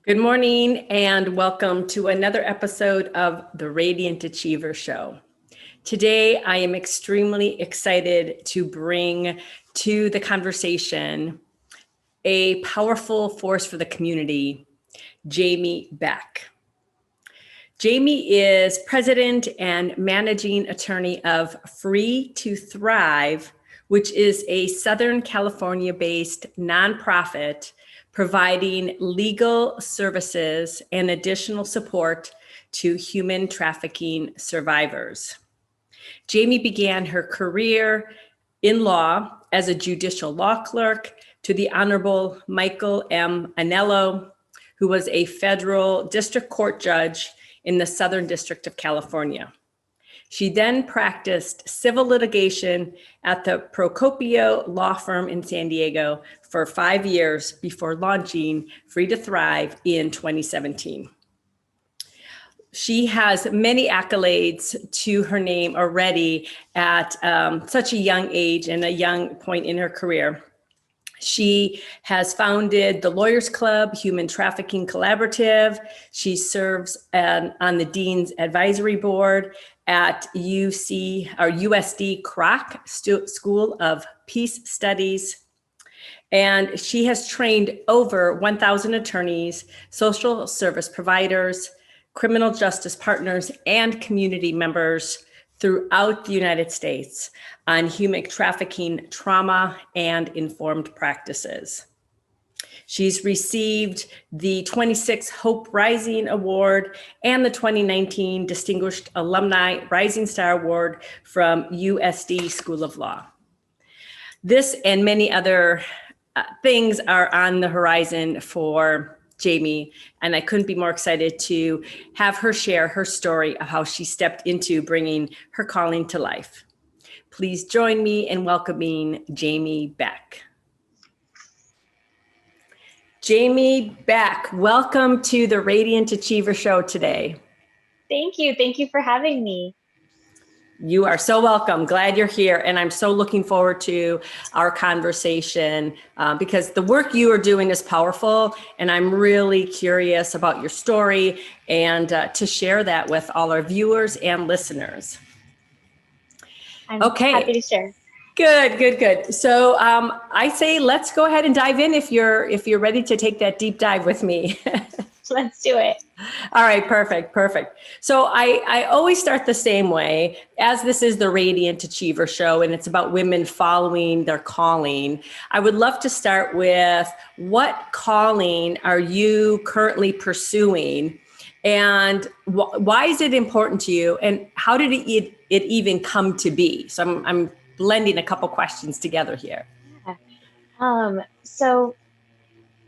Good morning and welcome to another episode of the Radiant Achiever Show. Today, I am extremely excited to bring to the conversation a powerful force for the community, Jamie Beck. Jamie is president and managing attorney of Free to Thrive, which is a Southern California-based nonprofit providing legal services and additional support to human trafficking survivors. Jamie began her career in law as a judicial law clerk to the Honorable Michael M. Anello, who was a federal district court judge in the Southern District of California. She then practiced civil litigation at the Procopio law firm in San Diego for 5 years before launching Free to Thrive in 2017. She has many accolades to her name already at such a young age and a young point in her career. She has founded the Lawyers Club Human Trafficking Collaborative. She serves on the Dean's Advisory Board at USD Kroc School of Peace Studies. And she has trained over 1,000 attorneys, social service providers, criminal justice partners, and community members throughout the United States on human trafficking trauma and informed practices. She's received the 26th Hope Rising Award and the 2019 Distinguished Alumni Rising Star Award from USD School of Law. This and many other things are on the horizon for Jamie, and I couldn't be more excited to have her share her story of how she stepped into bringing her calling to life. Please join me in welcoming Jamie Beck. Jamie Beck, welcome to the Radiant Achiever Show today. Thank you. Thank you for having me. You are so welcome. Glad you're here. And I'm so looking forward to our conversation because the work you are doing is powerful. And I'm really curious about your story and to share that with all our viewers and listeners. I'm happy to share. Good. So I say, let's go ahead and dive in if you're ready to take that deep dive with me. Let's do it. All right, perfect. So I always start the same way, as this is the Radiant Achiever Show and it's about women following their calling. I would love to start with, what calling are you currently pursuing, and why is it important to you, and how did it even come to be? So I'm blending a couple questions together here. So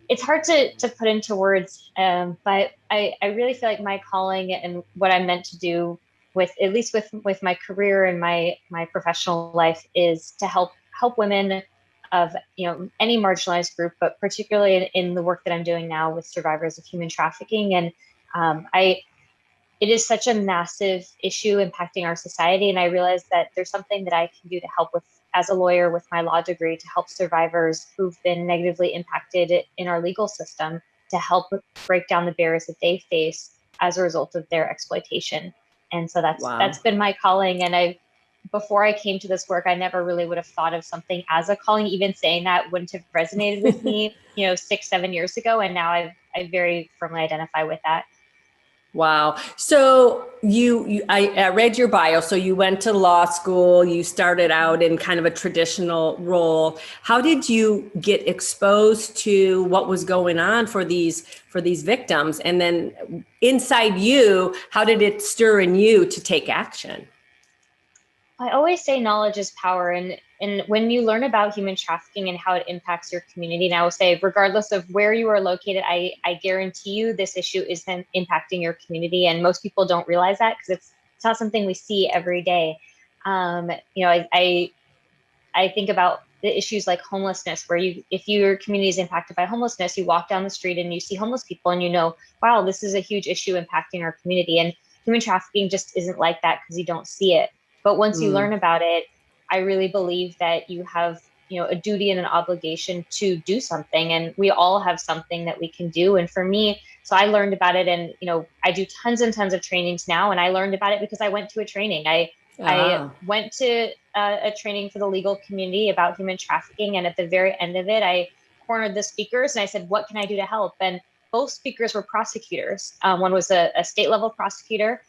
it's hard to put into words, but I really feel like my calling and what I'm meant to do with my career and my professional life is to help women of any marginalized group, but particularly in the work that I'm doing now with survivors of human trafficking. And it is such a massive issue impacting our society. And I realized that there's something that I can do to help with, as a lawyer with my law degree, to help survivors who've been negatively impacted in our legal system, to help break down the barriers that they face as a result of their exploitation. And so that's been my calling. And before I came to this work, I never really would have thought of something as a calling. Even saying that wouldn't have resonated with me, 6-7 years ago. And now I very firmly identify with that. Wow. So I read your bio. So you went to law school, you started out in kind of a traditional role. How did you get exposed to what was going on for these victims? And then inside you, how did it stir in you to take action? I always say knowledge is power. And when you learn about human trafficking and how it impacts your community, and I will say, regardless of where you are located, I guarantee you this issue is impacting your community. And most people don't realize that because it's not something we see every day. I think about the issues like homelessness, where if your community is impacted by homelessness, you walk down the street and you see homeless people and wow, this is a huge issue impacting our community. And human trafficking just isn't like that because you don't see it. But once you learn about it, I really believe that you have a duty and an obligation to do something, and we all have something that we can do. And for me, so I learned about it, and I do tons and tons of trainings now, and I learned about it because I went to a training. I went to a training for the legal community about human trafficking, and at the very end of it, I cornered the speakers and I said, "What can I do to help?" And both speakers were prosecutors. One was a state level prosecutor,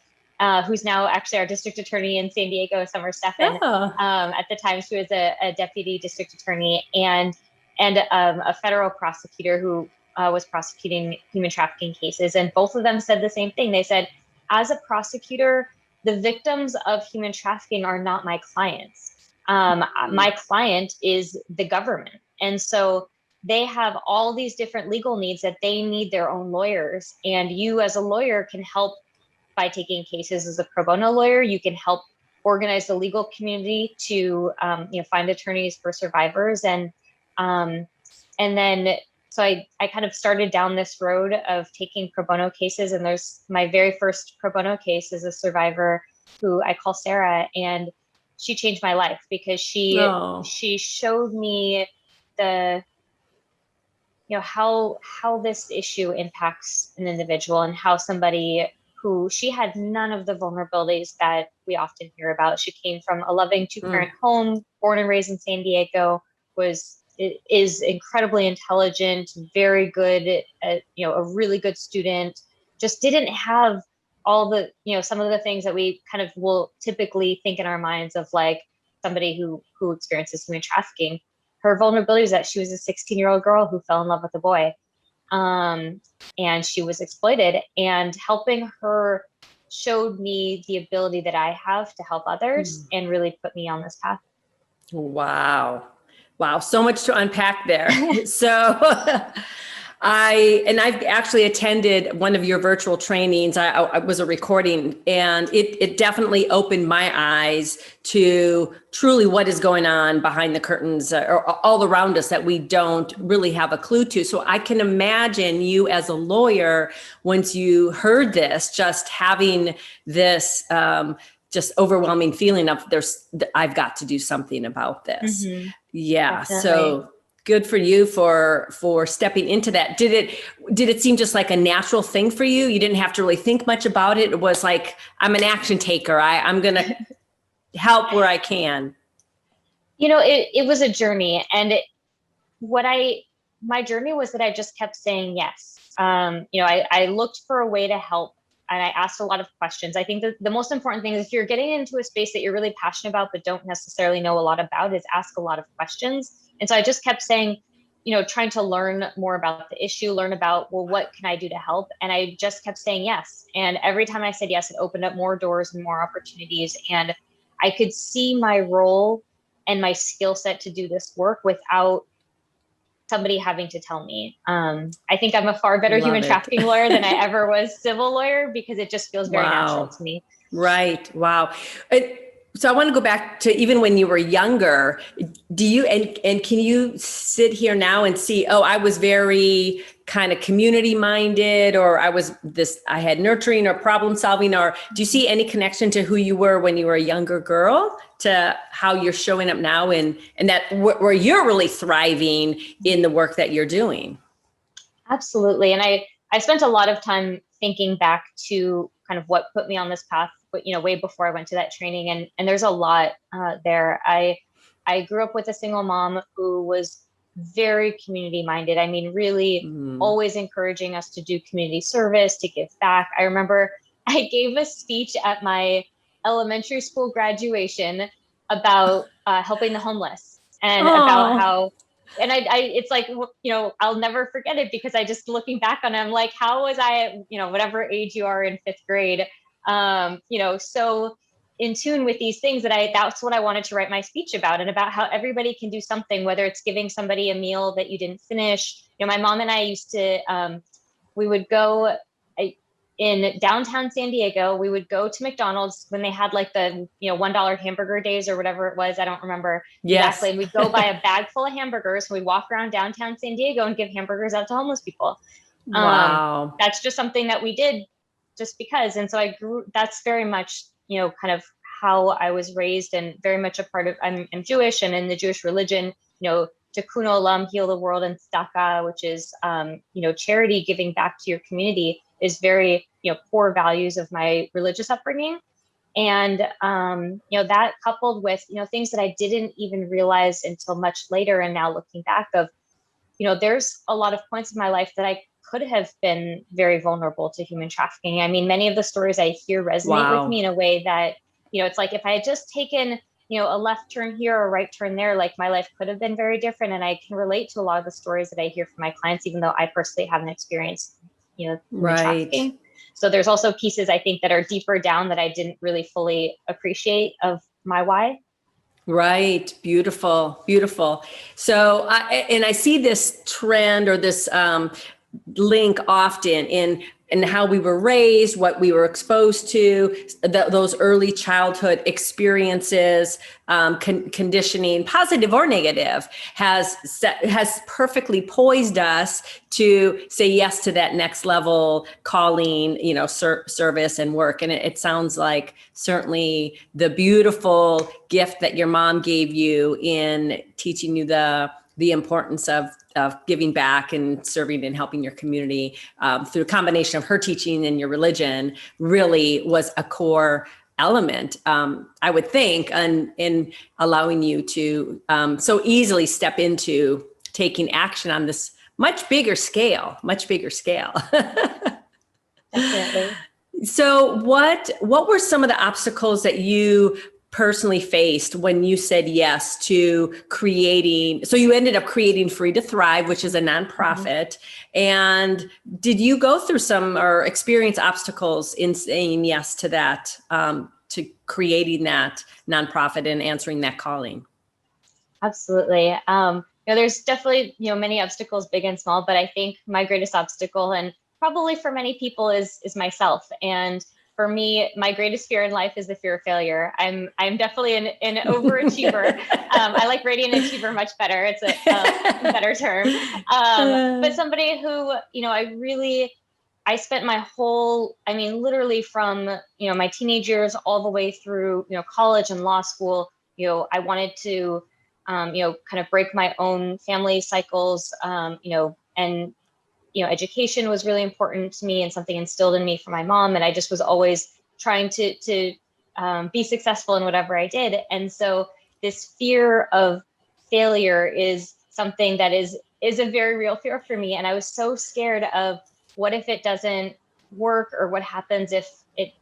who's now actually our district attorney in San Diego, Summer Steffen. At the time, she was a deputy district attorney, and a federal prosecutor who was prosecuting human trafficking cases. And both of them said the same thing. They said, as a prosecutor, the victims of human trafficking are not my clients. My client is the government. And so they have all these different legal needs that they need their own lawyers. And you as a lawyer can help by taking cases as a pro bono lawyer. You can help organize the legal community to find attorneys for survivors. And then so I kind of started down this road of taking pro bono cases. And there's my very first pro bono case is a survivor who I call Sarah, and she changed my life because she showed me the how this issue impacts an individual, and how somebody who she had none of the vulnerabilities that we often hear about. She came from a loving two-parent home, born and raised in San Diego, is incredibly intelligent, very good, a really good student, just didn't have all the, some of the things that we kind of will typically think in our minds of like somebody who experiences human trafficking. Her vulnerability is that she was a 16-year-old girl who fell in love with a boy. And she was exploited, and helping her showed me the ability that I have to help others and really put me on this path. Wow. So much to unpack there. So I've actually attended one of your virtual trainings. I was a recording, and it definitely opened my eyes to truly what is going on behind the curtains or all around us that we don't really have a clue to. So I can imagine you as a lawyer, once you heard this, just having this just overwhelming feeling of I've got to do something about this. Mm-hmm. Yeah. Definitely. So good for you for stepping into that. Did it seem just like a natural thing for you? You didn't have to really think much about it. It was like, I'm an action taker. I'm going to help where I can. It was a journey, and my journey was that I just kept saying yes. I looked for a way to help, and I asked a lot of questions. I think that the most important thing is, if you're getting into a space that you're really passionate about but don't necessarily know a lot about, is ask a lot of questions. And so I just kept saying, trying to learn more about the issue, learn about, well, what can I do to help? And I just kept saying yes. And every time I said yes, it opened up more doors and more opportunities. And I could see my role and my skill set to do this work without somebody having to tell me. I think I'm a far better human trafficking lawyer than I ever was civil lawyer, because it just feels very natural to me. Right. Wow. So I want to go back to even when you were younger. Do you, and can you sit here now and see, I was very kind of community minded, or I had nurturing or problem solving, or do you see any connection to who you were when you were a younger girl to how you're showing up now, and that where you're really thriving in the work that you're doing? Absolutely. And I spent a lot of time thinking back to kind of what put me on this path, but way before I went to that training. And there's a lot there. I grew up with a single mom who was very community minded. I mean, really always encouraging us to do community service, to give back. I remember I gave a speech at my elementary school graduation about helping the homeless, and about how, and I it's like, I'll never forget it, because I just, looking back on it, I'm like, how was I at, whatever age you are in 5th grade, so in tune with these things that's what I wanted to write my speech about, and about how everybody can do something, whether it's giving somebody a meal that you didn't finish. My mom and I used to, we would go in downtown San Diego, we would go to McDonald's when they had like the, $1 hamburger days or whatever it was. I don't remember exactly. And we'd go buy a bag full of hamburgers. We'd walk around downtown San Diego and give hamburgers out to homeless people. That's just something that we did just because. And so that's very much, kind of how I was raised and very much a part of, I'm Jewish, and in the Jewish religion, Tikkun Olam, heal the world, and tzedakah, which is, charity, giving back to your community, is very, core values of my religious upbringing. And, that coupled with, things that I didn't even realize until much later. And now looking back of, there's a lot of points in my life that I could have been very vulnerable to human trafficking. I mean, many of the stories I hear resonate with me in a way that, it's like if I had just taken, a left turn here or a right turn there, like my life could have been very different. And I can relate to a lot of the stories that I hear from my clients, even though I personally haven't experienced, human trafficking. So there's also pieces I think that are deeper down that I didn't really fully appreciate of my why. Right. Beautiful. Beautiful. So, I see this trend or this link often in how we were raised, what we were exposed to, those early childhood experiences, conditioning, positive or negative, has perfectly poised us to say yes to that next level calling, service and work. And it sounds like certainly the beautiful gift that your mom gave you in teaching you the importance of giving back and serving and helping your community through a combination of her teaching and your religion really was a core element, I would think, in allowing you to so easily step into taking action on this much bigger scale. Definitely. So what were some of the obstacles that you personally faced when you said yes to creating? So you ended up creating Free to Thrive, which is a nonprofit. Mm-hmm. And did you go through some or experience obstacles in saying yes to that, to creating that nonprofit and answering that calling? Absolutely. There's definitely, many obstacles, big and small, but I think my greatest obstacle, and probably for many people, is myself. And for me, my greatest fear in life is the fear of failure. I'm definitely an overachiever. I like radiant achiever much better. It's a better term. But somebody who, I spent my whole, literally from, my teenage years all the way through, college and law school, I wanted to, kind of break my own family cycles, and education was really important to me and something instilled in me from my mom. And I just was always trying to be successful in whatever I did. And so this fear of failure is something that is a very real fear for me. And I was so scared of, what if it doesn't work, or what happens if it,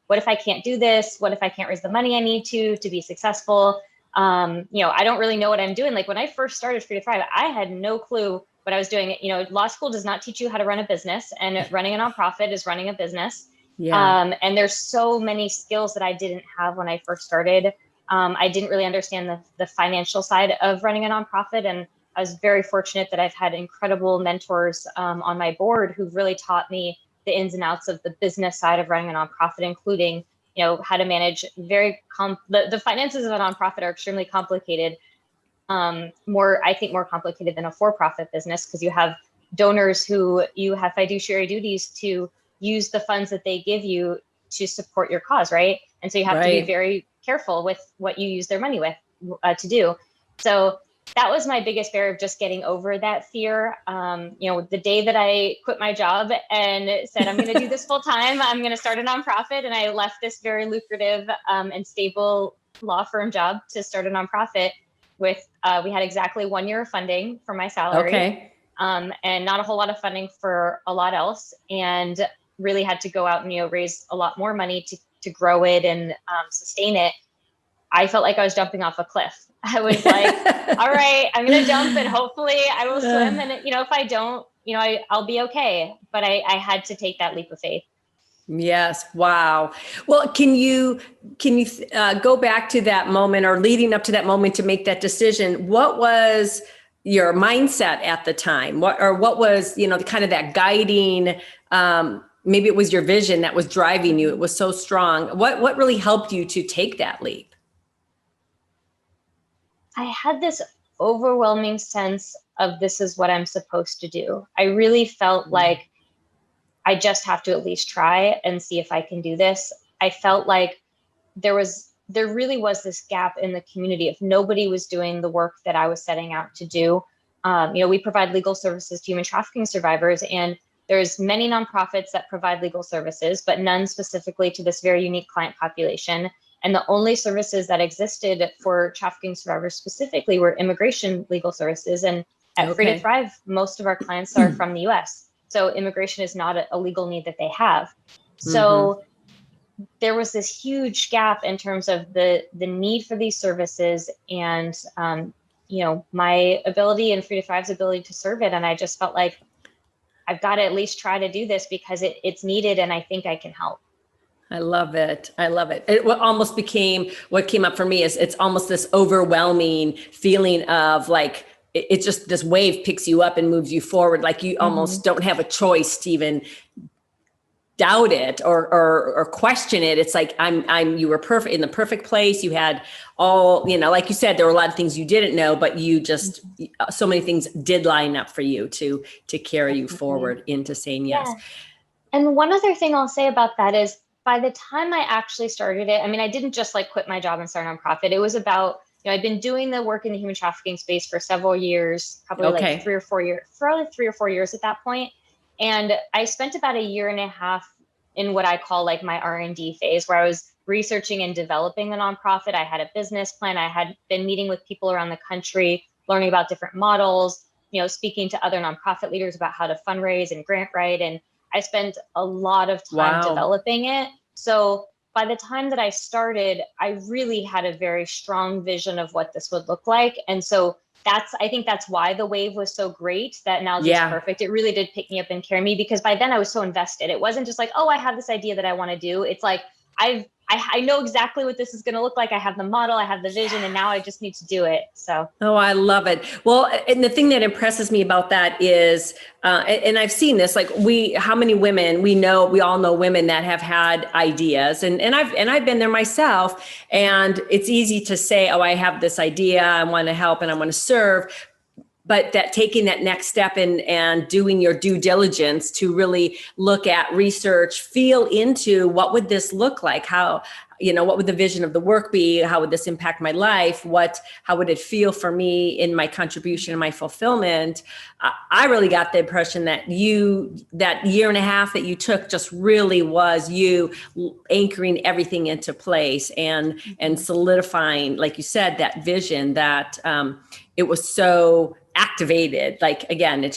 what if I can't do this? What if I can't raise the money I need to be successful? I don't really know what I'm doing. Like when I first started Free to Thrive, I had no clue what I was doing. Law school does not teach you how to run a business, and running a nonprofit is running a business. Yeah. And there's so many skills that I didn't have when I first started. I didn't really understand the financial side of running a nonprofit. And I was very fortunate that I've had incredible mentors on my board who've really taught me the ins and outs of the business side of running a nonprofit, including how to manage the finances of a nonprofit are extremely complicated. More complicated than a for-profit business, because you have donors who you have fiduciary duties to use the funds that they give you to support your cause, right? And so you have to be very careful with what you use their money with to do. So that was my biggest fear, of just getting over that fear. The day that I quit my job and said, I'm going to do this full time, I'm going to start a nonprofit. And I left this very lucrative and stable law firm job to start a nonprofit with, we had exactly 1 year of funding for my salary. Okay. And not a whole lot of funding for a lot else. And really had to go out and, raise a lot more money to grow it and sustain it. I felt like I was jumping off a cliff. I was like, all right, I'm going to jump and hopefully I will swim. And, if I don't, I'll be okay. But I had to take that leap of faith. Yes. Wow. Well, can you go back to that moment, or leading up to that moment to make that decision? What was your mindset at the time? What was, kind of that guiding, maybe it was your vision that was driving you. It was so strong. What really helped you to take that leap? I had this overwhelming sense of, this is what I'm supposed to do. I really felt like I just have to at least try and see if I can do this. I felt like there was there really was this gap in the community if nobody was doing the work that I was setting out to do. We provide legal services to human trafficking survivors, and there's many nonprofits that provide legal services, but none specifically to this very unique client population. And the only services that existed for trafficking survivors specifically were immigration legal services. And at Free to Thrive, most of our clients are from the US. So immigration is not a legal need that they have. So there was this huge gap in terms of the need for these services and, my ability and Free to Thrive's ability to serve it. And I just felt like I've got to at least try to do this because it's needed and I think I can help. I love it. I love it. It almost became, what came up for me is it's almost this overwhelming feeling of like, it's just this wave picks you up and moves you forward. Like you almost don't have a choice to even doubt it or question it. It's like, you were perfect in the perfect place. You had all, like you said, there were a lot of things you didn't know, but you just, so many things did line up for you to carry you forward into saying yes. Yeah. And one other thing I'll say about that is by the time I actually started it, I mean, I didn't just like quit my job and start a nonprofit. It was about, I'd been doing the work in the human trafficking space for several years, probably like 3 or 4 years at that point. And I spent about 1.5 years in what I call like my R&D phase, where I was researching and developing the nonprofit. I had a business plan. I had been meeting with people around the country, learning about different models, speaking to other nonprofit leaders about how to fundraise and grant write. And I spent a lot of time developing it. So by the time that I started, I really had a very strong vision of what this would look like. And so I think that's why the wave was so great, that now it's perfect. It really did pick me up and carry me, because by then I was so invested. It wasn't just like, oh, I have this idea that I want to do. It's like, I know exactly what this is going to look like. I have the model, I have the vision, and now I just need to do it. So. Oh, I love it. Well, and the thing that impresses me about that is, and I've seen this, like how many women we all know women that have had ideas, and I've been there myself. And it's easy to say, oh, I have this idea, I want to help and I want to serve. But that taking that next step and doing your due diligence to really look at research, feel into what would this look like? How, what would the vision of the work be? How would this impact my life? How would it feel for me in my contribution and my fulfillment? I really got the impression that that 1.5 years that you took just really was you anchoring everything into place and solidifying, like you said, that vision that it was so activated. Like, again,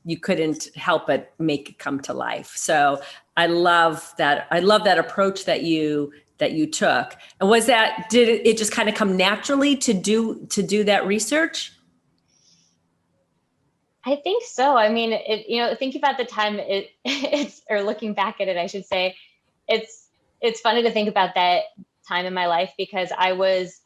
you couldn't help but make it come to life. So I love that approach that you took. And did it just kind of come naturally to do that research? I think so. I mean, thinking about the time or looking back at it, I should say, it's funny to think about that time in my life, because I was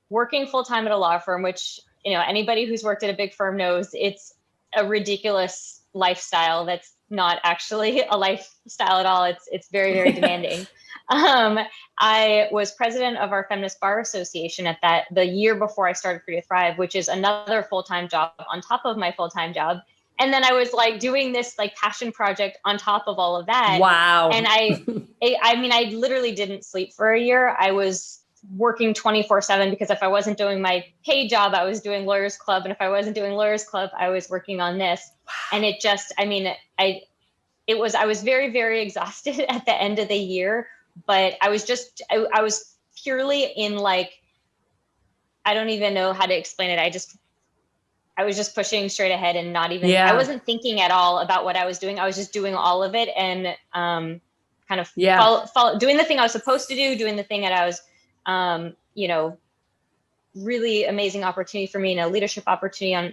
working full-time at a law firm, which, anybody who's worked at a big firm knows it's a ridiculous lifestyle. That's not actually a lifestyle at all. It's very, very demanding. I was president of our Feminist Bar Association the year before I started Free to Thrive, which is another full-time job on top of my full-time job. And then I was like doing this like passion project on top of all of that. Wow. And I literally didn't sleep for 1 year. I was working 24/7, because if I wasn't doing my paid job, I was doing Lawyers Club. And if I wasn't doing Lawyers Club, I was working on this. Wow. And it just, I was very, very exhausted at the end of the year, but I was purely in like, I don't even know how to explain it. I was just pushing straight ahead and not even, I wasn't thinking at all about what I was doing. I was just doing all of it and kind of doing the thing I was supposed to do, doing the thing that I was, really amazing opportunity for me and a leadership opportunity on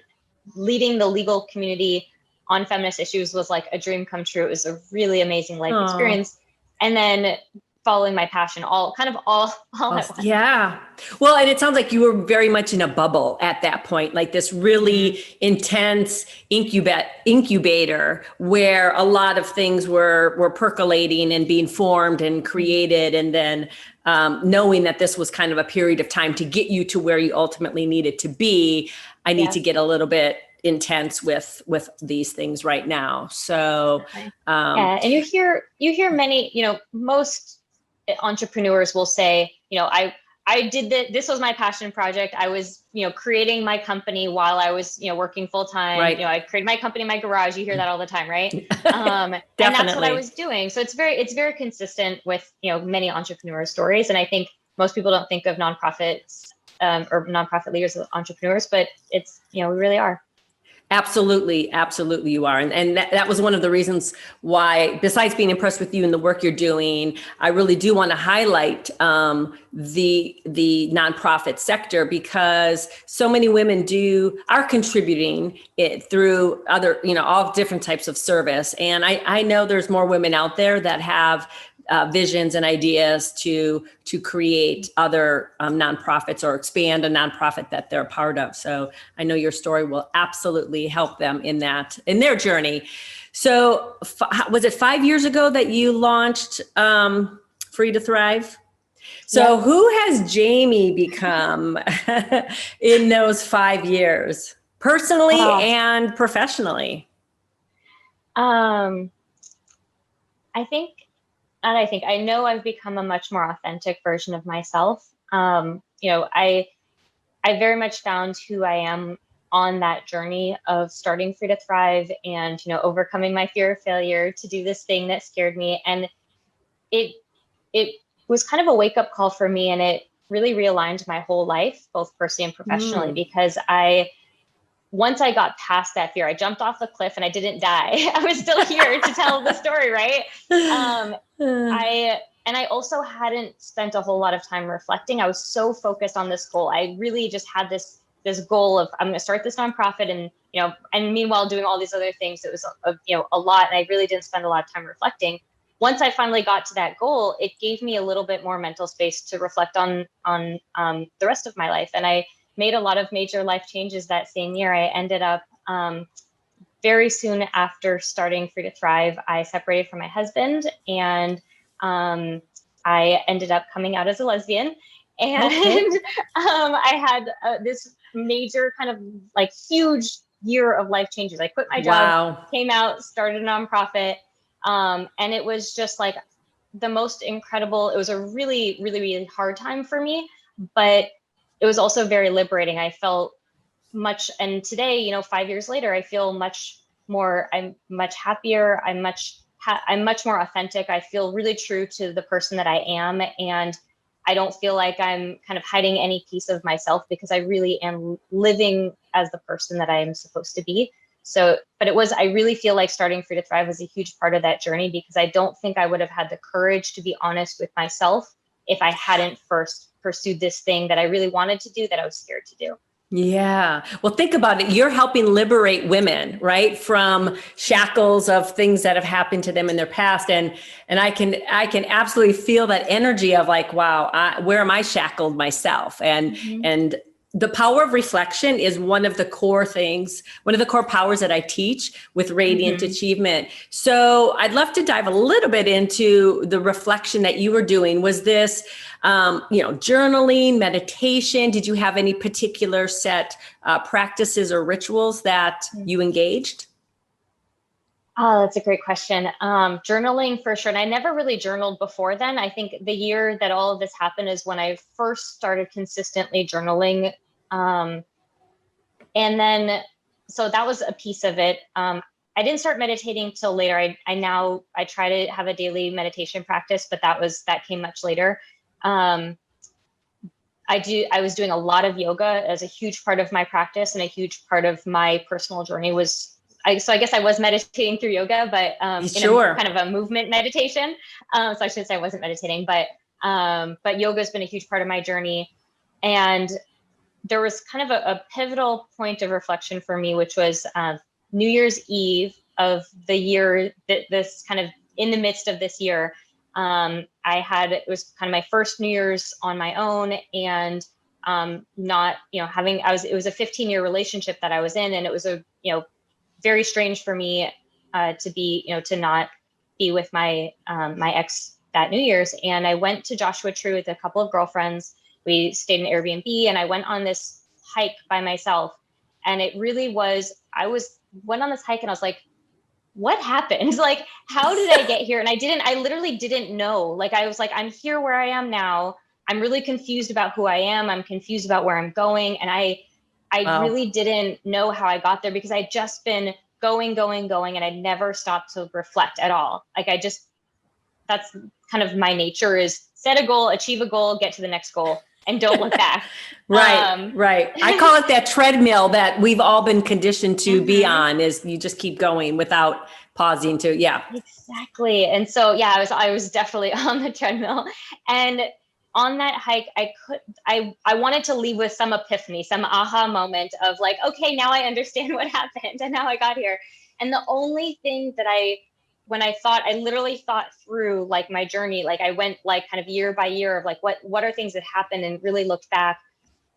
leading the legal community on feminist issues was like a dream come true. It was a really amazing life experience. And then following my passion, all at once. Yeah. Well, and it sounds like you were very much in a bubble at that point, like this really intense incubator where a lot of things were percolating and being formed and created. And then knowing that this was kind of a period of time to get you to where you ultimately needed to be, I need to get a little bit intense with these things right now. So, and you hear many, most entrepreneurs will say, this was my passion project. I was, creating my company while I was, working full time. Right. I created my company in my garage. You hear that all the time, right? And that's what I was doing. So it's very consistent with, many entrepreneur stories. And I think most people don't think of nonprofits or nonprofit leaders as entrepreneurs, but it's, we really are. Absolutely. Absolutely. You are. And that was one of the reasons why, besides being impressed with you and the work you're doing, I really do want to highlight the nonprofit sector, because so many women are contributing it through other, all different types of service. And I know there's more women out there that have visions and ideas to create other nonprofits or expand a nonprofit that they're a part of. So I know your story will absolutely help them in their journey. So was it 5 years ago that you launched Free to Thrive? So who has Jamie become in those 5 years, personally and professionally? I know I've become a much more authentic version of myself. I very much found who I am on that journey of starting Free to Thrive and, overcoming my fear of failure to do this thing that scared me. And it was kind of a wake up call for me, and it really realigned my whole life, both personally and professionally, because once I got past that fear, I jumped off the cliff and I didn't die. I was still here to tell the story, right? I also hadn't spent a whole lot of time reflecting. I was so focused on this goal. I really just had this goal of, I'm going to start this nonprofit, and and meanwhile doing all these other things. It was a lot, and I really didn't spend a lot of time reflecting. Once I finally got to that goal, it gave me a little bit more mental space to reflect on the rest of my life, and I made a lot of major life changes that same year. I ended up very soon after starting Free to Thrive, I separated from my husband, and I ended up coming out as a lesbian. And I had this major kind of like huge year of life changes. I quit my job, came out, started a nonprofit. And it was just like the most incredible. It was a really, really, really hard time for me, but it was also very liberating. I felt much, and today, 5 years later, I feel much more, I'm much happier. I'm much more authentic. I feel really true to the person that I am. And I don't feel like I'm kind of hiding any piece of myself, because I really am living as the person that I am supposed to be. So, but I really feel like starting Free to Thrive was a huge part of that journey, because I don't think I would have had the courage to be honest with myself if I hadn't first pursued this thing that I really wanted to do, that I was scared to do. Yeah. Well, think about it. You're helping liberate women, right, from shackles of things that have happened to them in their past. And I can absolutely feel that energy of like, wow, where am I shackled myself? And the power of reflection is one of the core powers that I teach with Radiant Achievement. So I'd love to dive a little bit into the reflection that you were doing. Was this, journaling, meditation? Did you have any particular set practices or rituals that you engaged? Oh, that's a great question. Journaling for sure. And I never really journaled before then. I think the year that all of this happened is when I first started consistently journaling. And then, so that was a piece of it. I didn't start meditating till later. I try to have a daily meditation practice, but that came much later. I was doing a lot of yoga as a huge part of my practice, and a huge part of my personal journey so I guess I was meditating through yoga, but Sure. in a kind of a movement meditation. So I shouldn't say I wasn't meditating, but yoga has been a huge part of my journey. And there was kind of a pivotal point of reflection for me, which was New Year's Eve of the year, this kind of in the midst of this year. It was kind of my first New Year's on my own, and not, it was a 15-year relationship that I was in, and it was very strange for me to be, to not be with my ex that New Year's. And I went to Joshua Tree with a couple of girlfriends. We stayed in Airbnb, and I went on this hike by myself. And it really was, went on this hike, and I was like, what happened? Like, how did I get here? And I literally didn't know. Like, I was like, I'm here where I am now. I'm really confused about who I am. I'm confused about where I'm going. And I Wow. really didn't know how I got there because I'd just been going, and I never stopped to reflect at all. Like that's kind of my nature, is set a goal, achieve a goal, get to the next goal, and don't look back. Right, right. I call it that treadmill that we've all been conditioned to be Mhm. on, is you just keep going without pausing to, yeah. Exactly. And so, yeah, I was definitely on the treadmill. And on that hike, I wanted to leave with some epiphany, some aha moment of like, okay, now I understand what happened and how I got here. And the only thing that when I literally thought through like my journey, like I went like kind of year by year of like, what are things that happened, and really looked back.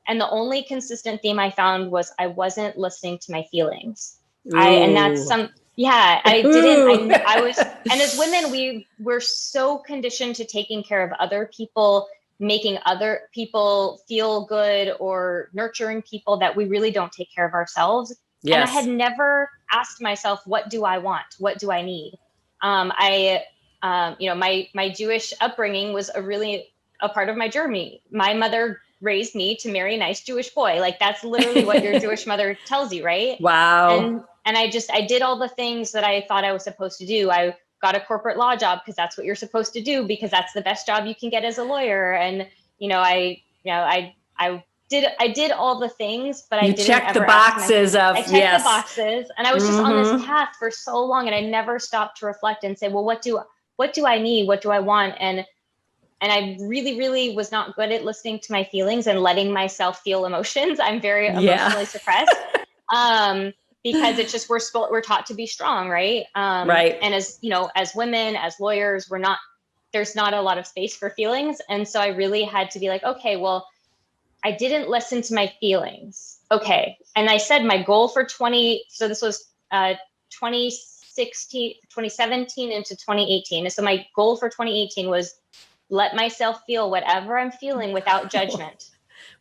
And the only consistent theme I found was I wasn't listening to my feelings. And that's Ooh. yeah, I didn't, Ooh. I was, and as women, we're so conditioned to taking care of other people, making other people feel good, or nurturing people, that we really don't take care of ourselves. And I had Yes. never asked myself, what do I want? What do I need? My Jewish upbringing was a part of my journey. My mother raised me to marry a nice Jewish boy. Like that's literally what your Jewish mother tells you, right? Wow. And I did all the things that I thought I was supposed to do. I got a corporate law job because that's what you're supposed to do, because that's the best job you can get as a lawyer. And I did all the things, but I You didn't check the ever ask myself. boxes I of, checked the yes. boxes, and I was just on this Mm-hmm. path for so long, and I never stopped to reflect and say, well, what do I need? What do I want? And I really, really was not good at listening to my feelings and letting myself feel emotions. I'm very Yeah. emotionally suppressed, because it's just we're taught to be strong, right? Right. And as women, as lawyers, there's not a lot of space for feelings, and so I really had to be like, okay, well, I didn't listen to my feelings. Okay, and I said my goal for 20. So this was 2016, 2017 into 2018. And so my goal for 2018 was let myself feel whatever I'm feeling without judgment.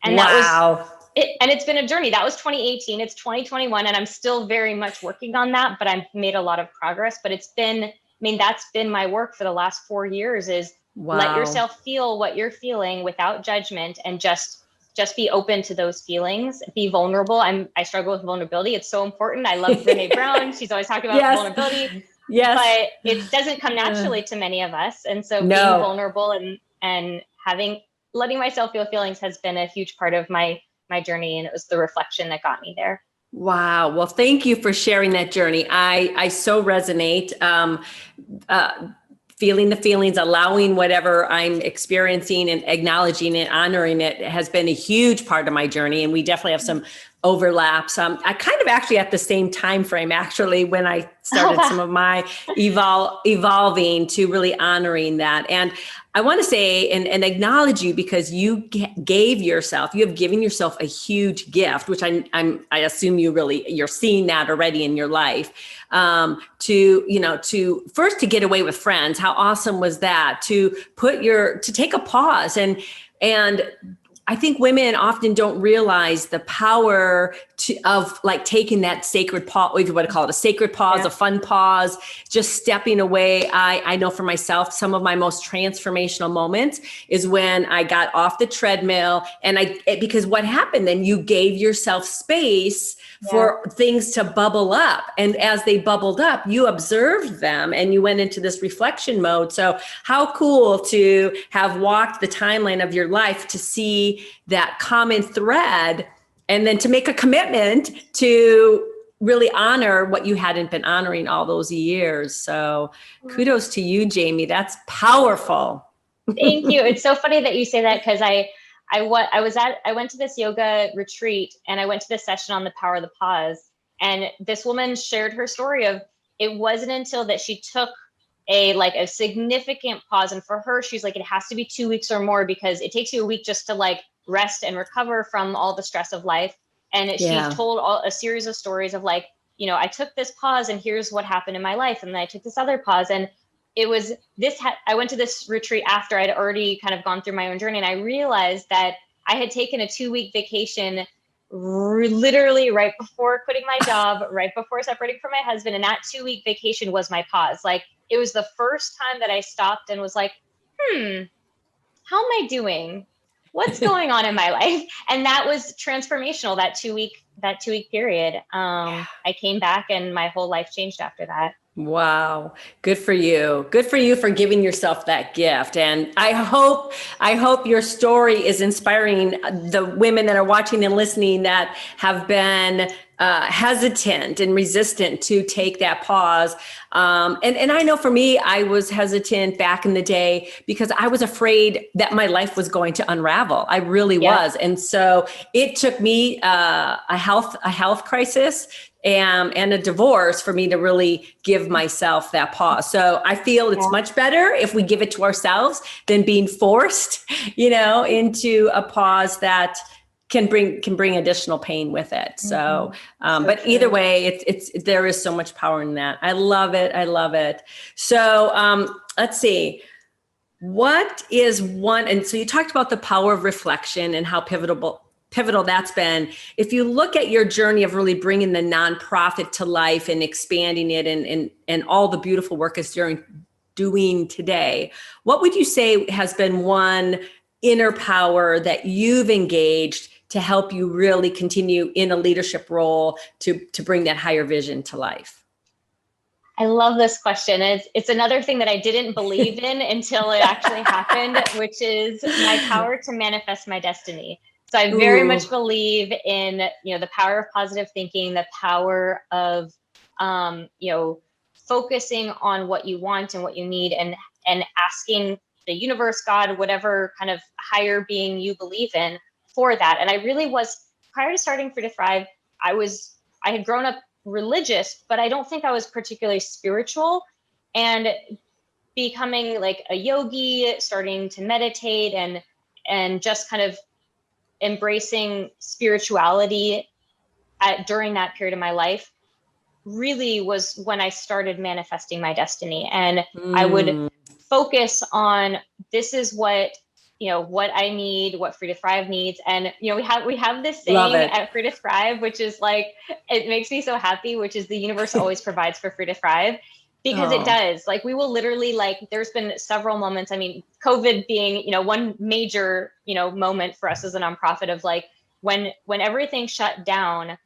And that was Wow. it. And it's been a journey. That was 2018. It's 2021. And I'm still very much working on that, but I've made a lot of progress. But that's been my work for the last 4 years, is let Wow. yourself feel what you're feeling without judgment, and just be open to those feelings, be vulnerable. I struggle with vulnerability. It's so important. I love Brene Brown. She's always talking about Yes. vulnerability, Yes. but it doesn't come naturally to many of us. And so being No. vulnerable and letting myself feel feelings has been a huge part of my journey. And it was the reflection that got me there. Wow. Well, thank you for sharing that journey. I so resonate. Uh, Feeling the feelings, allowing whatever I'm experiencing and acknowledging it, honoring it has been a huge part of my journey. And we definitely have some overlaps. I kind of actually at the same time frame, actually, when I Oh, started some wow. of my evolving to really honoring that. And I want to say and acknowledge you, because you you have given yourself a huge gift, which I assume you're seeing that already in your life. To first to get away with friends. How awesome was that? To take a pause, and I think women often don't realize the power of like taking that sacred pause, what do you call it? A sacred pause, Yeah. a fun pause, just stepping away. I know for myself, some of my most transformational moments is when I got off the treadmill, and because what happened then, you gave yourself space Yeah. for things to bubble up. And as they bubbled up, you observed them and you went into this reflection mode. So how cool to have walked the timeline of your life to see that common thread, and then to make a commitment to really honor what you hadn't been honoring all those years. So kudos to you, Jamie. That's powerful. Thank you. It's so funny that you say that, because I went to this yoga retreat, and I went to this session on the power of the pause. And this woman shared her story of, it wasn't until that she took a significant pause. And for her, she's like, it has to be 2 weeks or more, because it takes you a week just to like rest and recover from all the stress of life. And she Yeah. told a series of stories of like, I took this pause and here's what happened in my life. And then I took this other pause, and it was I went to this retreat after I'd already kind of gone through my own journey. And I realized that I had taken a 2-week vacation literally right before quitting my job, right before separating from my husband. And that 2-week vacation was my pause. Like, it was the first time that I stopped and was like, how am I doing? what's going on in my life? And that was transformational, that 2 week period. I came back and my whole life changed after that. Wow. Good for you. Good for you for giving yourself that gift. And I hope your story is inspiring the women that are watching and listening that have been hesitant and resistant to take that pause. And I know for me, I was hesitant back in the day because I was afraid that my life was going to unravel. I really was. And so it took me a health crisis and a divorce for me to really give myself that pause. So I feel it's much better if we give it to ourselves than being forced, into a pause that can bring additional pain with it. So, but true. either way, there is so much power in that. I love it. I love it. So let's see. What is one, and so you talked about the power of reflection and how pivotal that's been. If you look at your journey of really bringing the nonprofit to life and expanding it and all the beautiful work it's doing today, what would you say has been one inner power that you've engaged to help you really continue in a leadership role to bring that higher vision to life? I love this question. It's another thing that I didn't believe in until it actually happened, which is my power to manifest my destiny. So I very much believe in, the power of positive thinking, the power of, focusing on what you want and what you need, and asking the universe, God, whatever kind of higher being you believe in, for that. And I really was, prior to starting Free to Thrive, I had grown up religious, but I don't think I was particularly spiritual. And becoming like a yogi, starting to meditate and just kind of embracing spirituality during that period of my life really was when I started manifesting my destiny. And I would focus on, this is what what I need, what Free to Thrive needs. And we have this saying at Free to Thrive, which is like, it makes me so happy, which is the universe always provides for Free to Thrive. Because it does. Like, we will literally, like, there's been several moments, I mean, COVID being, one major, moment for us as a nonprofit, of like, when everything shut down,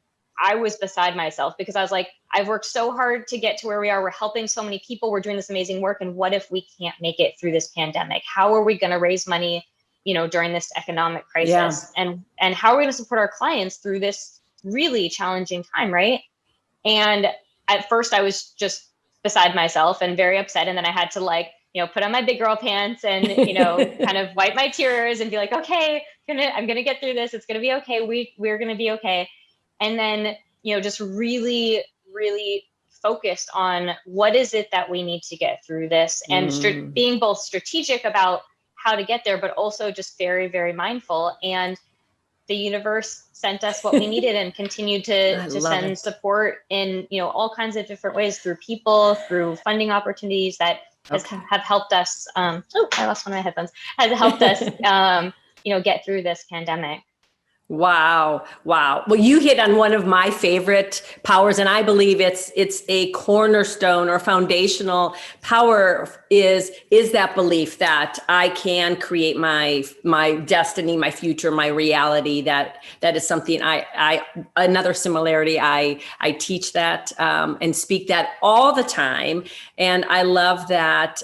I was beside myself, because I was like, I've worked so hard to get to where we are. We're helping so many people. We're doing this amazing work. And what if we can't make it through this pandemic? How are we going to raise money, during this economic crisis? And how are we going to support our clients through this really challenging time, right? And at first I was just beside myself and very upset. And then I had to, like, put on my big girl pants and, kind of wipe my tears and be like, okay, I'm going to get through this. It's going to be okay. We're going to be okay. And then, just really, really focused on what is it that we need to get through this, and being both strategic about how to get there, but also just very, very mindful. And the universe sent us what we needed and continued to send support in, all kinds of different ways, through people, through funding opportunities that have helped us. I lost one of my headphones. Has helped us, get through this pandemic. Wow. Wow. Well, you hit on one of my favorite powers, and I believe it's a cornerstone or foundational power is that belief that I can create my destiny, my future, my reality. That is something I another similarity. I teach that and speak that all the time. And I love that.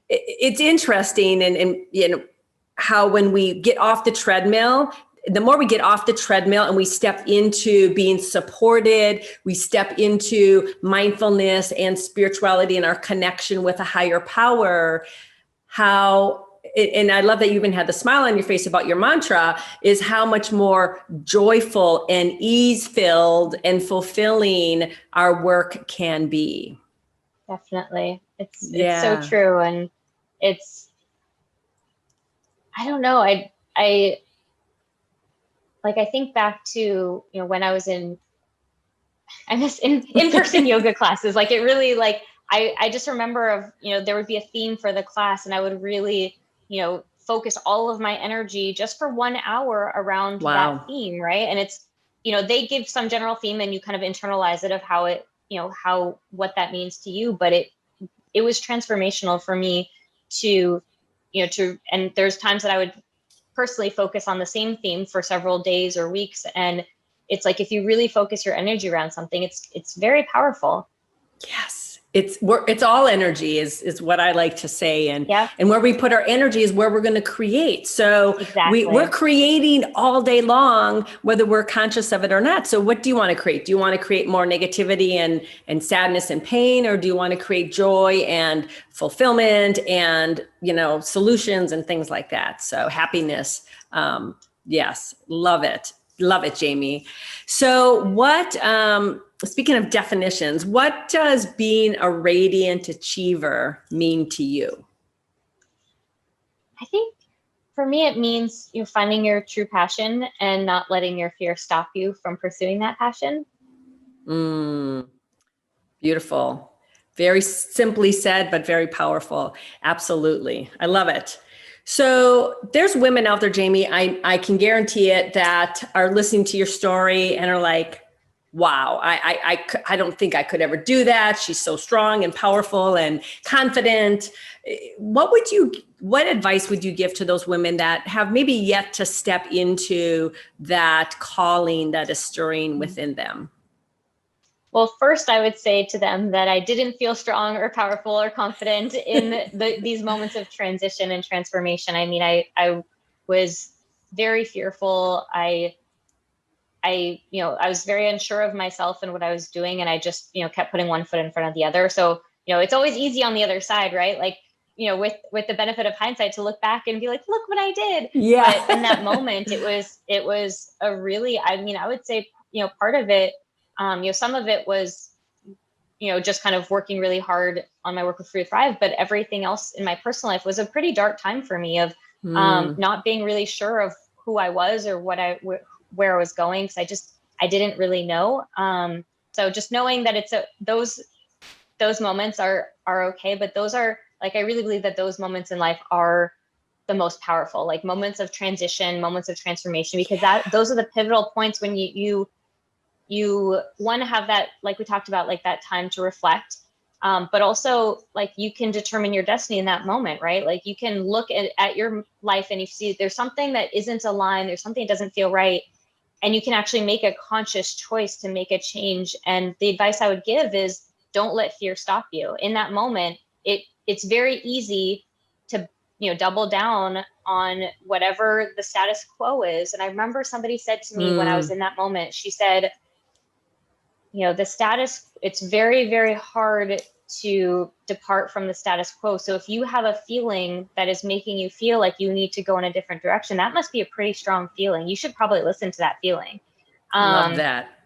It's interesting and how when we get off the treadmill, the more we get off the treadmill and we step into being supported, we step into mindfulness and spirituality and our connection with a higher power, and I love that you even had the smile on your face about your mantra, is how much more joyful and ease-filled and fulfilling our work can be. Definitely. It's so true. And I don't know. I think back to, when I was in in-person yoga classes, like, it really, like, I just remember of, there would be a theme for the class, and I would really, focus all of my energy just for 1 hour around that theme. Right. And it's, they give some general theme and you kind of internalize it of how it, what that means to you. But it was transformational for me to, and there's times that I would personally focus on the same theme for several days or weeks. And it's like, if you really focus your energy around something, it's very powerful. Yes. It's all energy is what I like to say. Yeah, And where we put our energy is where we're going to create. So exactly. we're creating all day long, whether we're conscious of it or not. So what do you want to create? Do you want to create more negativity and sadness and pain, or do you want to create joy and fulfillment and, solutions and things like that? So happiness. Yes. Love it. Love it, Jamie. So speaking of definitions, what does being a radiant achiever mean to you? I think for me, it means finding your true passion and not letting your fear stop you from pursuing that passion. Mm, beautiful. Very simply said, but very powerful. Absolutely. I love it. So there's women out there, Jamie, I can guarantee it, that are listening to your story and are like, wow, I don't think I could ever do that. She's so strong and powerful and confident. What advice would you give to those women that have maybe yet to step into that calling that is stirring within them? Well, first, I would say to them that I didn't feel strong or powerful or confident in these moments of transition and transformation. I mean, I was very fearful. I was very unsure of myself and what I was doing, and I just, kept putting one foot in front of the other. So, it's always easy on the other side, right? Like, with the benefit of hindsight, to look back and be like, look what I did. Yeah. But in that moment, it was a really, I would say, part of it, some of it was, just kind of working really hard on my work with Free Thrive, but everything else in my personal life was a pretty dark time for me of not being really sure of who I was or where I was going, because I didn't really know. So just knowing that those moments are okay, but those are, like, I really believe that those moments in life are the most powerful, like moments of transition, moments of transformation, because those are the pivotal points when you want to have that, like we talked about, like that time to reflect. But also, like, you can determine your destiny in that moment, right? Like, you can look at your life and you see there's something that isn't aligned, there's something that doesn't feel right, and you can actually make a conscious choice to make a change. And the advice I would give is, don't let fear stop you. In that moment, it's very easy to double down on whatever the status quo is. And I remember somebody said to me when I was in that moment, she said, it's very, very hard to depart from the status quo. So if you have a feeling that is making you feel like you need to go in a different direction, that must be a pretty strong feeling. You should probably listen to that feeling. Love that.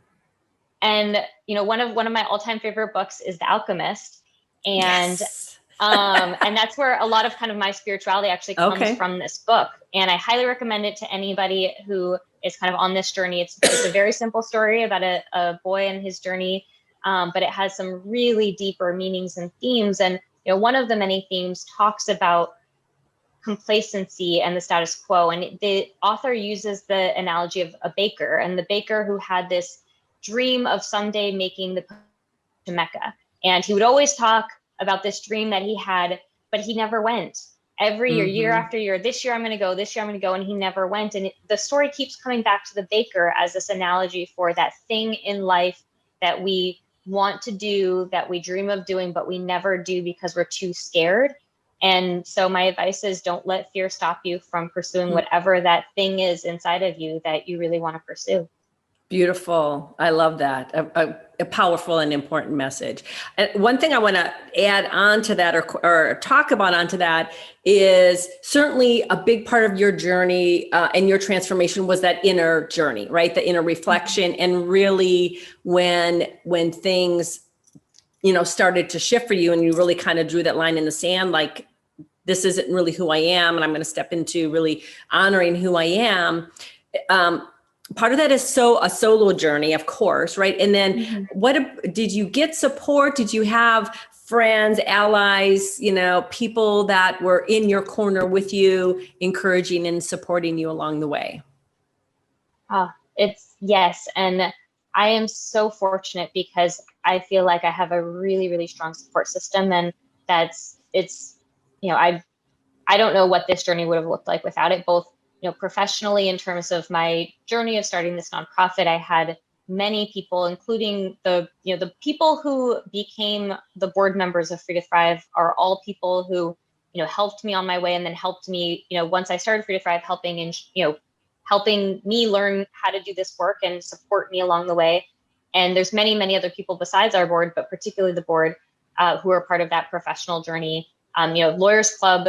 And one of my all-time favorite books is The Alchemist, and Yes. and that's where a lot of kind of my spirituality actually comes from this book. And I highly recommend it to anybody who is kind of on this journey. It's a very simple story about a boy and his journey, but it has some really deeper meanings and themes. And one of the many themes talks about complacency and the status quo. And the author uses the analogy of a baker, and the baker who had this dream of someday making the to Mecca. And he would always talk about this dream that he had, but he never went. Every year after year, this year I'm going to go, this year I'm going to go, and he never went. And the story keeps coming back to the baker as this analogy for that thing in life that we want to do, that we dream of doing, but we never do because we're too scared. And so my advice is, don't let fear stop you from pursuing whatever that thing is inside of you that you really want to pursue. Beautiful. I love that. A powerful and important message. And one thing I want to add on to that, or talk about onto that, is certainly a big part of your journey and your transformation was that inner journey, right? The inner reflection. And really when things, started to shift for you and you really kind of drew that line in the sand, like, this isn't really who I am, and I'm going to step into really honoring who I am. Part of that is a solo journey, of course, right? And then did you get support? Did you have friends, allies, people that were in your corner with you, encouraging and supporting you along the way? It's yes. And I am so fortunate because I feel like I have a really, really strong support system. And I don't know what this journey would have looked like without it, both professionally, in terms of my journey of starting this nonprofit, I had many people, including the people who became the board members of Free to Thrive, are all people who, helped me on my way, and then helped me, once I started Free to Thrive, helping me learn how to do this work and support me along the way. And there's many, many other people besides our board, but particularly the board, who are part of that professional journey. Lawyers Club,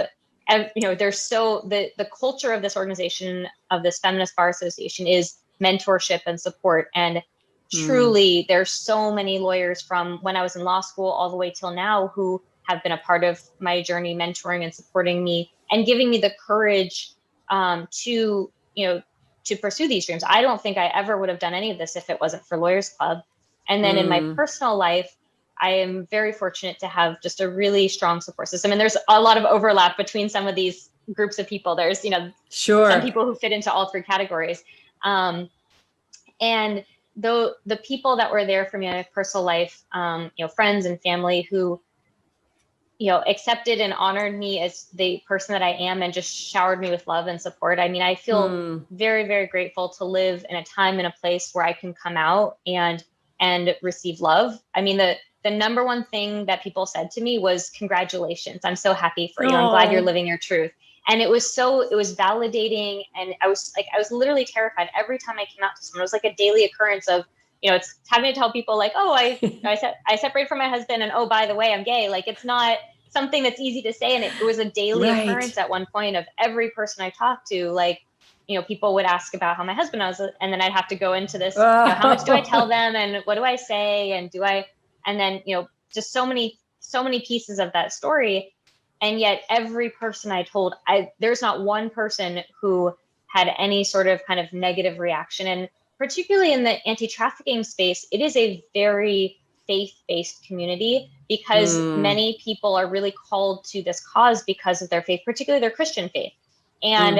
and there's the culture of this organization, of this Feminist Bar Association, is mentorship and support. And truly, there's so many lawyers from when I was in law school all the way till now who have been a part of my journey, mentoring and supporting me and giving me the courage to pursue these dreams. I don't think I ever would have done any of this if it wasn't for Lawyers Club. And then in my personal life, I am very fortunate to have just a really strong support system. And there's a lot of overlap between some of these groups of people. There's, some people who fit into all three categories. And the people that were there for me in my personal life, friends and family who, accepted and honored me as the person that I am and just showered me with love and support. I mean, I feel very, very grateful to live in a time and a place where I can come out and receive love. I mean, the number one thing that people said to me was, congratulations. I'm so happy for you. I'm glad you're living your truth. And it was validating. And I was literally terrified every time I came out to someone. It was like a daily occurrence of, it's having to tell people like, oh, I separated from my husband, and oh, by the way, I'm gay. Like, it's not something that's easy to say. And it was a daily occurrence at one point of every person I talked to. Like, people would ask about how my husband was, and then I'd have to go into this, how much do I tell them, and what do I say, and then, just so many pieces of that story. And yet every person I told, there's not one person who had any sort of kind of negative reaction. And particularly in the anti-trafficking space, it is a very faith-based community, because many people are really called to this cause because of their faith, particularly their Christian faith. And,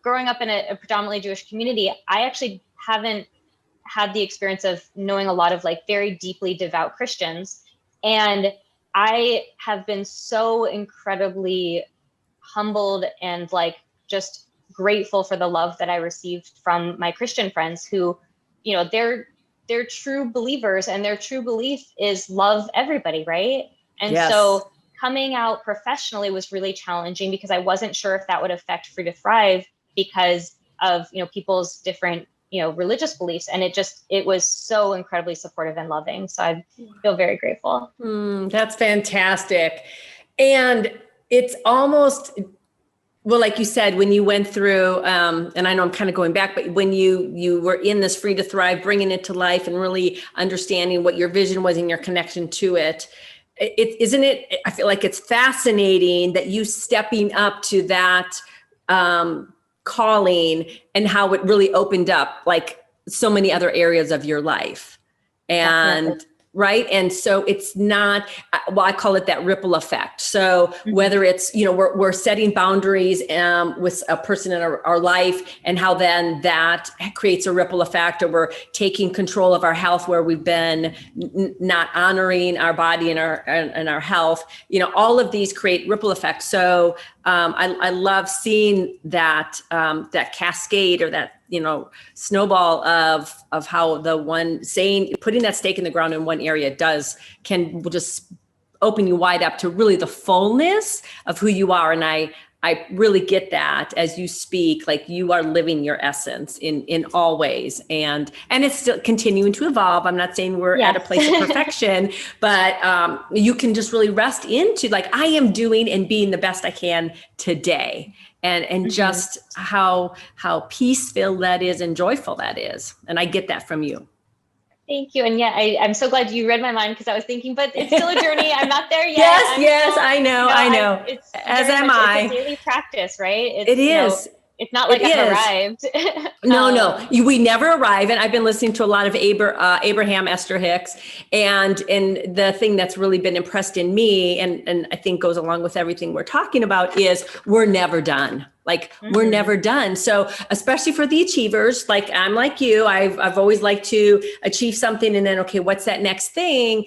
growing up in a predominantly Jewish community, I actually haven't had the experience of knowing a lot of like very deeply devout Christians. And I have been so incredibly humbled and like just grateful for the love that I received from my Christian friends who, they're true believers, and their true belief is love everybody, right? And so coming out professionally was really challenging, because I wasn't sure if that would affect Free to Thrive because of, people's different, religious beliefs. And it was so incredibly supportive and loving. So I feel very grateful. That's fantastic. And it's almost, well, like you said, when you went through, and I know I'm kind of going back, but when you were in this Free to Thrive, bringing it to life and really understanding what your vision was and your connection to it, isn't it? I feel like it's fascinating that you stepping up to that calling, and how it really opened up like so many other areas of your life. And definitely. Right. And so it's not, well, I call it that ripple effect. So whether it's, we're setting boundaries with a person in our life, and how then that creates a ripple effect, or we're taking control of our health where we've been not honoring our body and our health, all of these create ripple effects. So I love seeing that cascade, or that, snowball of how the one putting that stake in the ground in one area will just open you wide up to really the fullness of who you are. And I really get that as you speak, like you are living your essence in all ways. And it's still continuing to evolve. I'm not saying we're at a place of perfection, but you can just really rest into like, I am doing and being the best I can today. And just how peaceful that is and joyful that is. And I get that from you. Thank you. And I'm so glad you read my mind, because I was thinking, but it's still a journey. I'm not there yet. Yes, I know. As am I. It's a daily practice, right? It is. It's not like I've arrived. No, we never arrive. And I've been listening to a lot of Abraham Esther Hicks. And the thing that's really been impressed in me, and I think goes along with everything we're talking about, is we're never done. Like we're never done. So especially for the achievers, like I'm like you, I've always liked to achieve something, and then, okay, what's that next thing?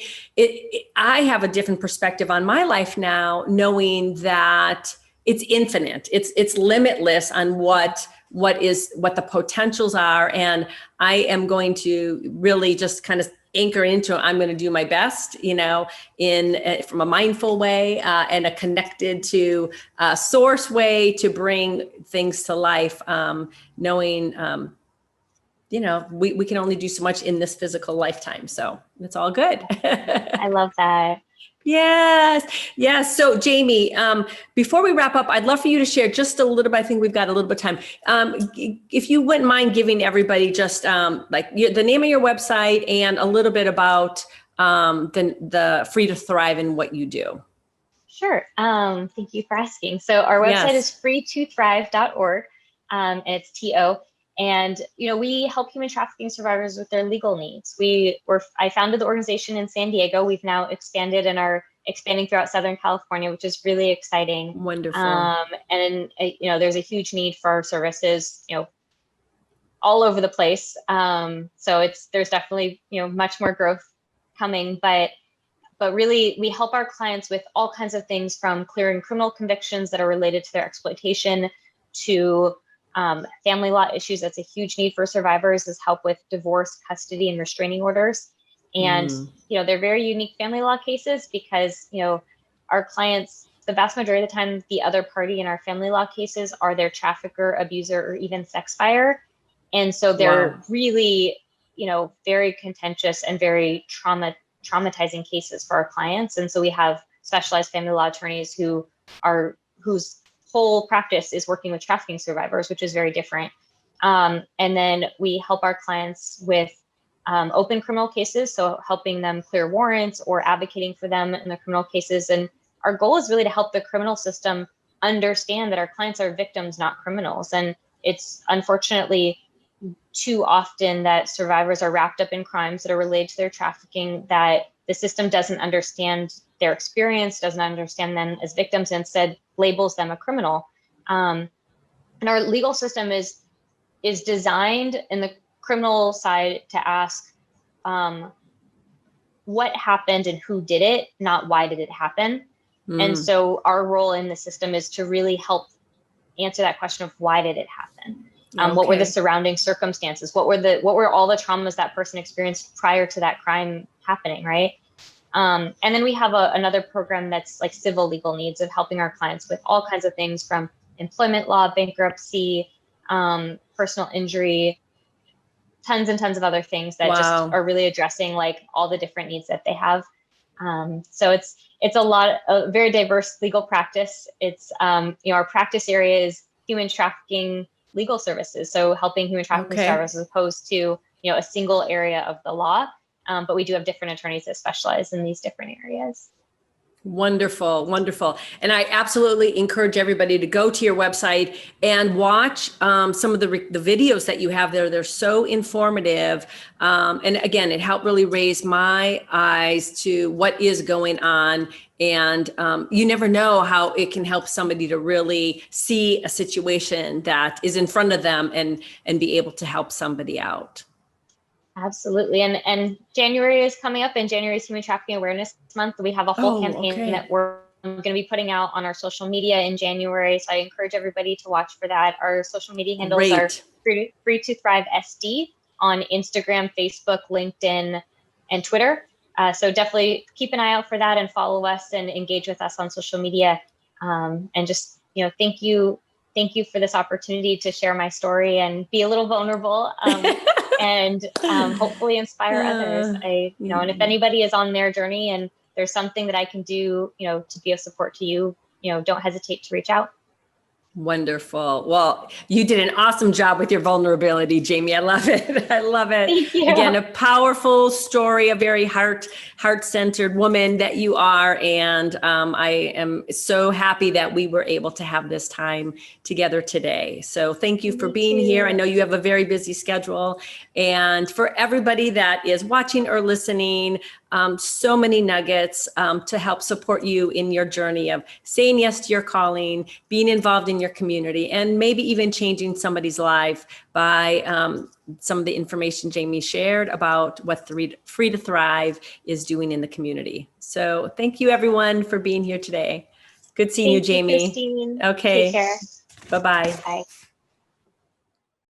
I have a different perspective on my life now, knowing that it's infinite. It's limitless on what the potentials are. And I am going to really just kind of anchor into, I'm going to do my best, from a mindful way and a connected to source way to bring things to life, knowing, we can only do so much in this physical lifetime. So it's all good. I love that. Yes. Yes. So Jamie, before we wrap up, I'd love for you to share just a little bit. I think we've got a little bit of time. If you wouldn't mind giving everybody just the name of your website and a little bit about the Free to Thrive and what you do. Sure. Thank you for asking. So our website is freetothrive.org. And it's TO. And, we help human trafficking survivors with their legal needs. I founded the organization in San Diego. We've now expanded and are expanding throughout Southern California, which is really exciting. Wonderful. And, there's a huge need for our services, all over the place. So there's definitely, much more growth coming, but really we help our clients with all kinds of things, from clearing criminal convictions that are related to their exploitation to family law issues. That's a huge need for survivors, is help with divorce, custody, and restraining orders. And, they're very unique family law cases because, our clients, the vast majority of the time, the other party in our family law cases are their trafficker, abuser, or even sex buyer. And so they're really, very contentious and very traumatizing cases for our clients. And so we have specialized family law attorneys whose whole practice is working with trafficking survivors, which is very different. And then we help our clients with open criminal cases, so helping them clear warrants or advocating for them in the criminal cases. And our goal is really to help the criminal system understand that our clients are victims, not criminals. And it's unfortunately too often that survivors are wrapped up in crimes that are related to their trafficking, that the system doesn't understand their experience, doesn't understand them as victims, and instead labels them a criminal. And our legal system is designed in the criminal side to ask what happened and who did it, not why did it happen. And so our role in the system is to really help answer that question of why did it happen? What were the surrounding circumstances? What were all the traumas that person experienced prior to that crime happening, right? And then we have another program that's like civil legal needs, of helping our clients with all kinds of things, from employment law, bankruptcy, personal injury, tons and tons of other things that just are really addressing like all the different needs that they have. So it's a very diverse legal practice. It's, our practice area is human trafficking legal services. So helping human trafficking survivors, as opposed to, a single area of the law. But we do have different attorneys that specialize in these different areas. Wonderful, wonderful. And I absolutely encourage everybody to go to your website and watch some of the videos that you have there. They're so informative. And again, it helped really raise my eyes to what is going on. And you never know how it can help somebody to really see a situation that is in front of them and be able to help somebody out. Absolutely. And January is coming up, and January is Human Trafficking Awareness Month. We have a whole campaign that we're going to be putting out on our social media in January. So I encourage everybody to watch for that. Our social media handles are Free to Thrive SD on Instagram, Facebook, LinkedIn, and Twitter. So definitely keep an eye out for that and follow us and engage with us on social media. And just, thank you for this opportunity to share my story and be a little vulnerable. And hopefully inspire others. And if anybody is on their journey and there's something that I can do, to be of support to you, don't hesitate to reach out. Wonderful. Well, you did an awesome job with your vulnerability, Jamie. I love it. I love it. Thank you. Again, a powerful story, a very heart-centered woman that you are. And I am so happy that we were able to have this time together today. So thank you for being here. I know you have a very busy schedule. And for everybody that is watching or listening, so many nuggets to help support you in your journey of saying yes to your calling, being involved in your community, and maybe even changing somebody's life by some of the information Jamie shared about what Free to Thrive is doing in the community. So thank you, everyone, for being here today. Good seeing you, Thank you, Jamie. Christine. Okay. Take care. Bye-bye. Bye.